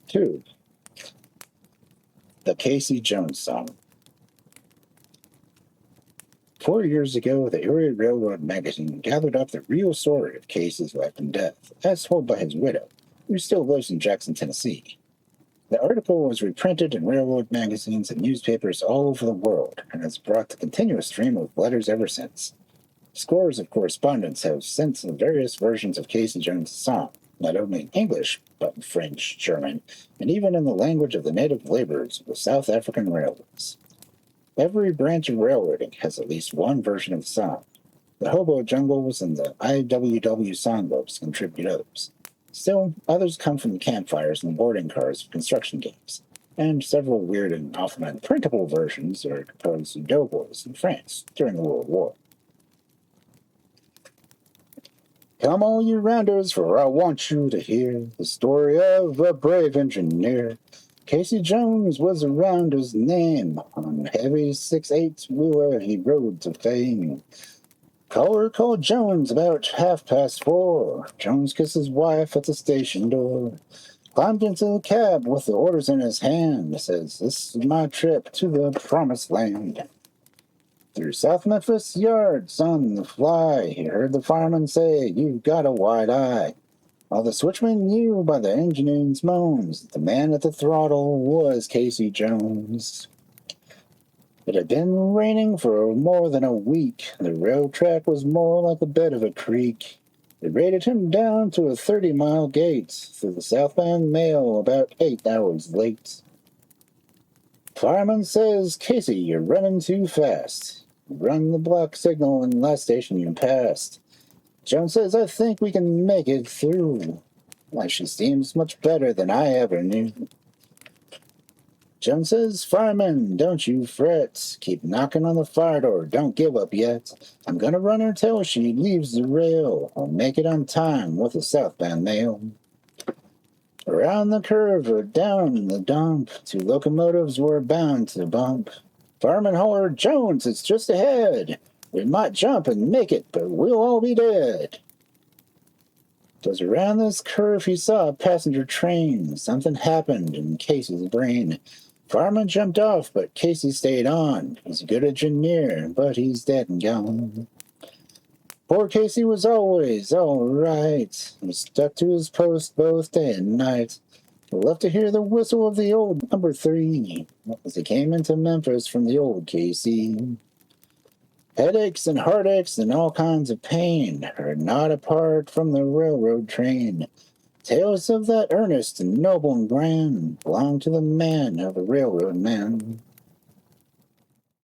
2. The Casey Jones Song. 4 years ago, the Erie Railroad magazine gathered up the real story of Casey's life and death, as told by his widow, who still lives in Jackson, Tennessee. The article was reprinted in railroad magazines and newspapers all over the world, and has brought the continuous stream of letters ever since. Scores of correspondents have sent the various versions of Casey Jones' song, not only in English, but in French, German, and even in the language of the native laborers of the South African railroads. Every branch of railroading has at least one version of the song. The hobo jungles and the IWW songbooks contribute others. Still, others come from the campfires and boarding cars of construction games, and several weird and often unprintable versions are composed of doughboys in France during the World War. Come all you rounders, for I want you to hear the story of a brave engineer. Casey Jones was a rounder's name. On heavy 6/8 wheeler he rode to fame. Caller called Jones about 4:30. Jones kissed his wife at the station door. Climbed into the cab with the orders in his hand. Says, "This is my trip to the promised land." Through South Memphis yards on the fly, he heard the fireman say, "You've got a wide eye." All the switchmen knew by the engine's moans that the man at the throttle was Casey Jones. It had been raining for more than a week. The rail track was more like the bed of a creek. They rated him down to a 30-mile gait through the southbound mail about 8 hours late. Fireman says, "Casey, you're running too fast. Run the block signal in last station you passed." Jones says, "I think we can make it through." Why, she seems much better than I ever knew. Jones says, "Fireman, don't you fret. Keep knocking on the fire door. Don't give up yet. I'm gonna run her till she leaves the rail. I'll make it on time with the southbound mail." Around the curve or down the dump, 2 locomotives were bound to bump. Fireman hollered, "Jones, it's just ahead. We might jump and make it, but we'll all be dead." 'Twas around this curve he saw a passenger train. Something happened in Casey's brain. Fireman jumped off, but Casey stayed on. He's a good engineer, but he's dead and gone. Poor Casey was always all right. He stuck to his post both day and night. He loved to hear the whistle of the old number 3 as he came into Memphis from the old KC. Headaches and heartaches and all kinds of pain are not apart from the railroad train. Tales of that earnest and noble and grand belong to the man of the railroad man.